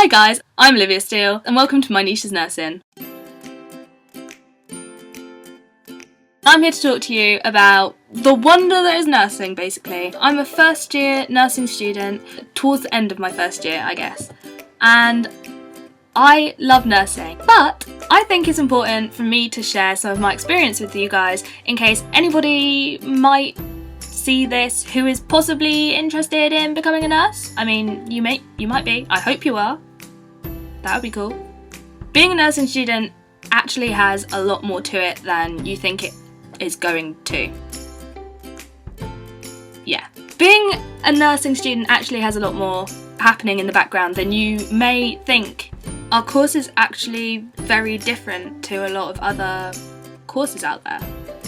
Hi guys, I'm Olivia Steele and welcome to My Niche is Nursing. I'm here to talk to you about the wonder that is nursing, basically. I'm a first year nursing student, towards the end of my first year, I guess, and I love nursing, but I think it's important for me to share some of my experience with you guys in case anybody might see this who is possibly interested in becoming a nurse. I mean, you might be. I hope you are. That would be cool. Being a nursing student actually has a lot more to it than you think it is going to. Yeah. Being a nursing student actually has a lot more happening in the background than you may think. Our course is actually very different to a lot of other courses out there.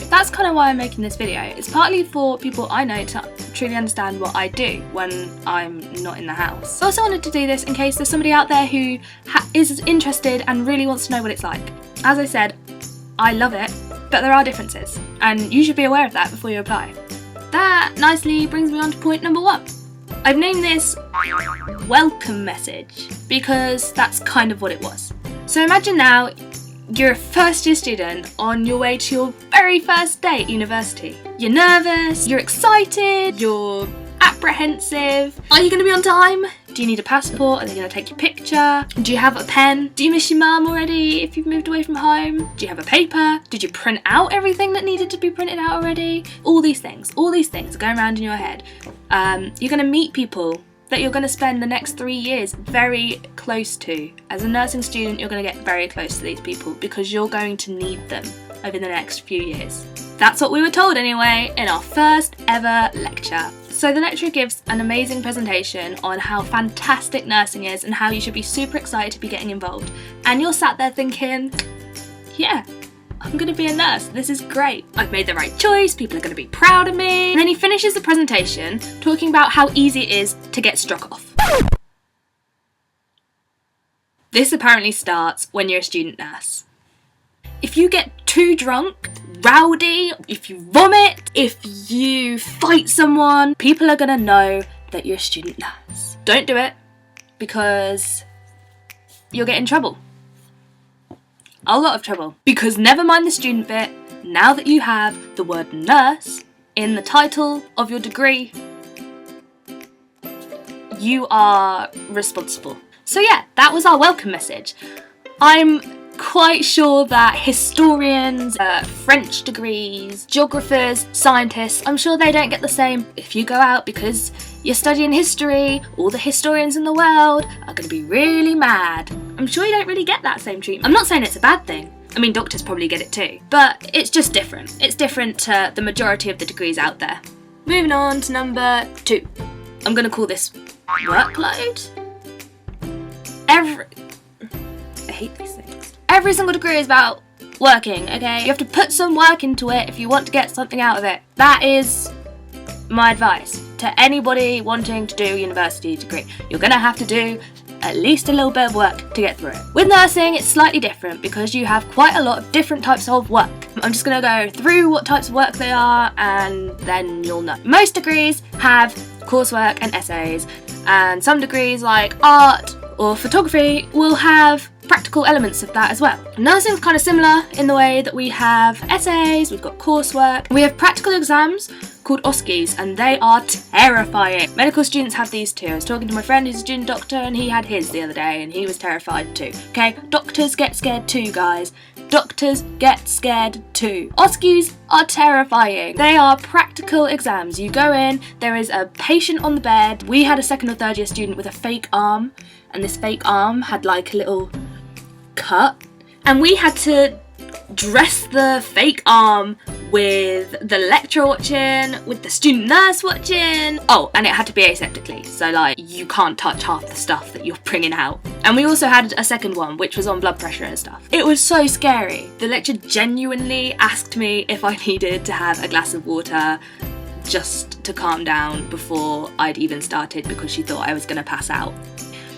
That's kind of why I'm making this video. It's partly for people I know to truly understand what I do when I'm not in the house. I also wanted to do this in case there's somebody out there who is interested and really wants to know what it's like. As I said, I love it, but there are differences, and you should be aware of that before you apply. That nicely brings me on to point number 1. I've named this welcome message because that's kind of what it was. So imagine now you're a first year student on your way to your very first day at university. You're nervous, you're excited, you're apprehensive. Are you going to be on time? Do you need a passport? Are they going to take your picture? Do you have a pen? Do you miss your mum already if you've moved away from home? Do you have a paper? Did you print out everything that needed to be printed out already? All these things are going around in your head. You're going to meet people that you're going to spend the next 3 years very close to. As a nursing student, you're going to get very close to these people because you're going to need them over the next few years. That's what we were told anyway in our first ever lecture. So the lecturer gives an amazing presentation on how fantastic nursing is and how you should be super excited to be getting involved. And you're sat there thinking, yeah, I'm going to be a nurse, this is great. I've made the right choice, people are going to be proud of me. And then he finishes the presentation talking about how easy it is to get struck off. This apparently starts when you're a student nurse. If you get too drunk, rowdy, if you vomit, if you fight someone, people are going to know that you're a student nurse. Don't do it because you'll get in trouble. A lot of trouble. Because never mind the student bit, now that you have the word nurse in the title of your degree, you are responsible. So yeah, that was our welcome message. I'm quite sure that historians, French degrees, geographers, scientists, I'm sure they don't get the same. If you go out because you're studying history, all the historians in the world are going to be really mad. I'm sure you don't really get that same treatment. I'm not saying it's a bad thing. I mean, doctors probably get it too. But it's just different. It's different to the majority of the degrees out there. Moving on to number 2. I'm going to call this workload. I hate these things. Every single degree is about working, okay? You have to put some work into it if you want to get something out of it. That is my advice to anybody wanting to do a university degree. You're going to have to do at least a little bit of work to get through it. With nursing, it's slightly different because you have quite a lot of different types of work. I'm just going to go through what types of work they are and then you'll know. Most degrees have coursework and essays, and some degrees like art or photography will have practical elements of that as well. Nursing is kind of similar in the way that we have essays, we've got coursework, we have practical exams called OSCEs, and they are terrifying. Medical students have these too. I was talking to my friend who's a student doctor and he had his the other day and he was terrified too. Okay, doctors get scared too, guys. Doctors get scared too. OSCEs are terrifying. They are practical exams. You go in, there is a patient on the bed. We had a 2nd or 3rd year student with a fake arm, and this fake arm had like a little cut, and we had to dress the fake arm with the lecturer watching, with the student nurse watching. Oh, and it had to be aseptically, so like you can't touch half the stuff that you're bringing out. And we also had a second one which was on blood pressure and stuff. It was so scary. The lecturer genuinely asked me if I needed to have a glass of water just to calm down before I'd even started because she thought I was going to pass out.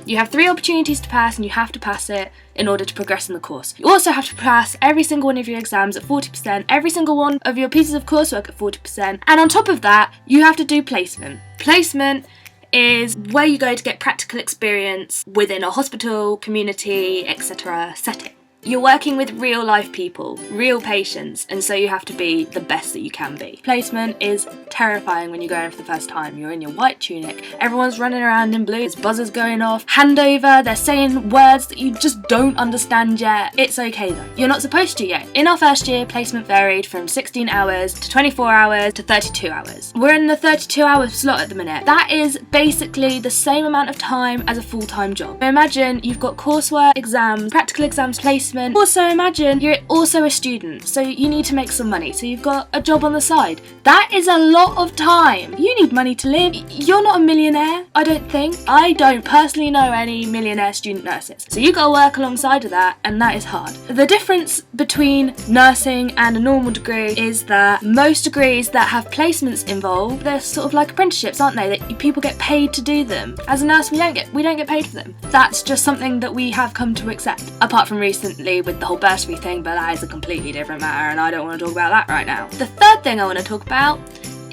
You have 3 opportunities to pass and you have to pass it in order to progress in the course. You also have to pass every single one of your exams at 40%, every single one of your pieces of coursework at 40%, and on top of that, you have to do placement. Placement is where you go to get practical experience within a hospital, community, etc. setting. You're working with real life people, real patients, and so you have to be the best that you can be. Placement is terrifying when you go in for the first time. You're in your white tunic, everyone's running around in blue, there's buzzers going off, handover, they're saying words that you just don't understand yet. It's okay though. You're not supposed to yet. In our first year, placement varied from 16 hours to 24 hours to 32 hours. We're in the 32-hour slot at the minute. That is basically the same amount of time as a full-time job. Imagine you've got coursework, exams, practical exams, placement. Also imagine you're also a student, so you need to make some money, so you've got a job on the side. That is a lot of time. You need money to live. You're not a millionaire, I don't think. I don't personally know any millionaire student nurses. So you gotta work alongside of that, and that is hard. The difference between nursing and a normal degree is that most degrees that have placements involved, they're sort of like apprenticeships, aren't they? That people get paid to do them. As a nurse, we don't get paid for them. That's just something that we have come to accept. Apart from recently with the whole bursary thing, but that is a completely different matter and I don't want to talk about that right now. The third thing I want to talk about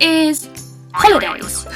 is holidays.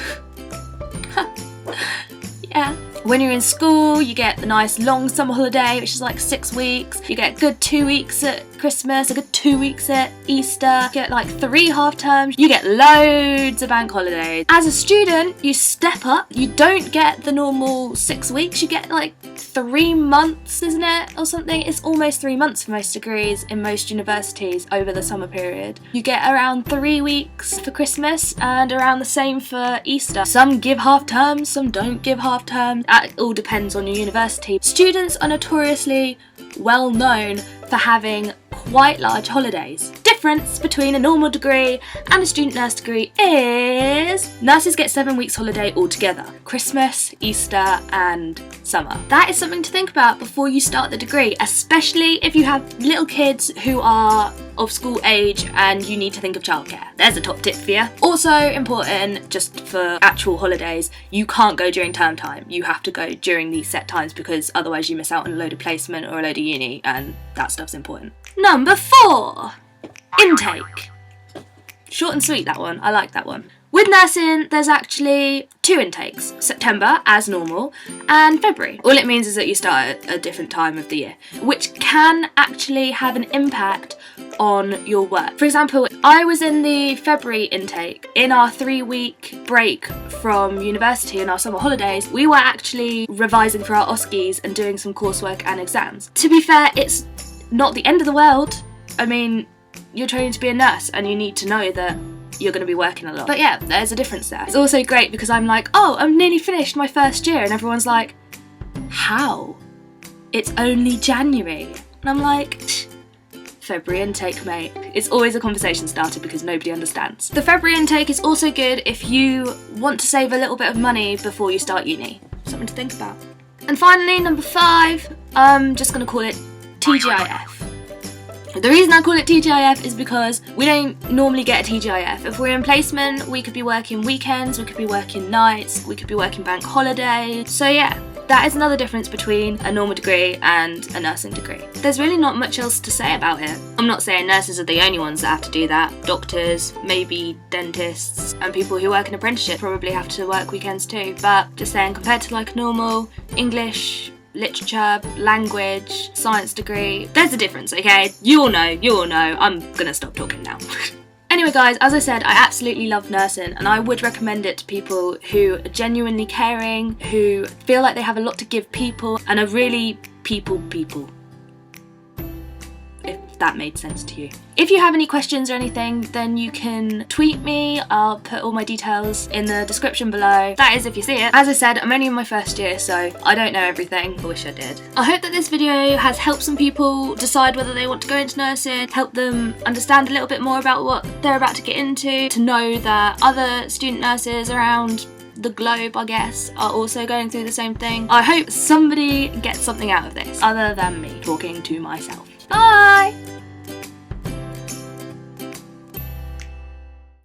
Yeah. When you're in school, you get the nice long summer holiday, which is like 6 weeks. You get a good 2 weeks at Christmas, a good 2 weeks at Easter. You get like 3 half terms. You get loads of bank holidays. As a student, you step up. You don't get the normal 6 weeks. You get like 3 months, isn't it? Or something. It's almost 3 months for most degrees in most universities over the summer period. You get around 3 weeks for Christmas and around the same for Easter. Some give half terms, some don't give half terms. It all depends on your university. Students are notoriously well known for having quite large holidays. Difference between a normal degree and a student nurse degree is nurses get 7 weeks holiday altogether. Christmas, Easter and summer. That is something to think about before you start the degree, especially if you have little kids who are of school age and you need to think of childcare. There's a top tip for you. Also important, just for actual holidays, you can't go during term time. You have to go during these set times because otherwise you miss out on a load of placement or a load of uni, and that stuff's important. Number 4, intake. Short and sweet, that one. I like that one. With nursing, there's actually 2 intakes, September as normal and February. All it means is that you start at a different time of the year, which can actually have an impact on your work. For example, I was in the February intake. In our 3-week break from university and our summer holidays, we were actually revising for our OSCEs and doing some coursework and exams. To be fair, it's not the end of the world. I mean, you're training to be a nurse and you need to know that you're going to be working a lot. But yeah, there's a difference there. It's also great because I'm like, oh, I'm nearly finished my first year, and everyone's like, how? It's only January. And I'm like, February intake, mate. It's always a conversation starter because nobody understands. The February intake is also good if you want to save a little bit of money before you start uni. Something to think about. And finally, number 5, I'm just going to call it TGIF. The reason I call it TGIF is because we don't normally get a TGIF. If we're in placement, we could be working weekends, we could be working nights, we could be working bank holidays. So yeah, that is another difference between a normal degree and a nursing degree. There's really not much else to say about it. I'm not saying nurses are the only ones that have to do that. Doctors, maybe dentists, and people who work in apprenticeship probably have to work weekends too. But just saying, compared to like normal English, literature, language, science degree, there's a difference, okay? You all know, I'm gonna stop talking now. Anyway guys, as I said, I absolutely love nursing and I would recommend it to people who are genuinely caring, who feel like they have a lot to give people and are really people. If that made sense to you. If you have any questions or anything, then you can tweet me. I'll put all my details in the description below. That is if you see it. As I said, I'm only in my first year, so I don't know everything. I wish I did. I hope that this video has helped some people decide whether they want to go into nursing, help them understand a little bit more about what they're about to get into, to know that other student nurses around the globe, I guess, are also going through the same thing. I hope somebody gets something out of this, other than me talking to myself. Bye!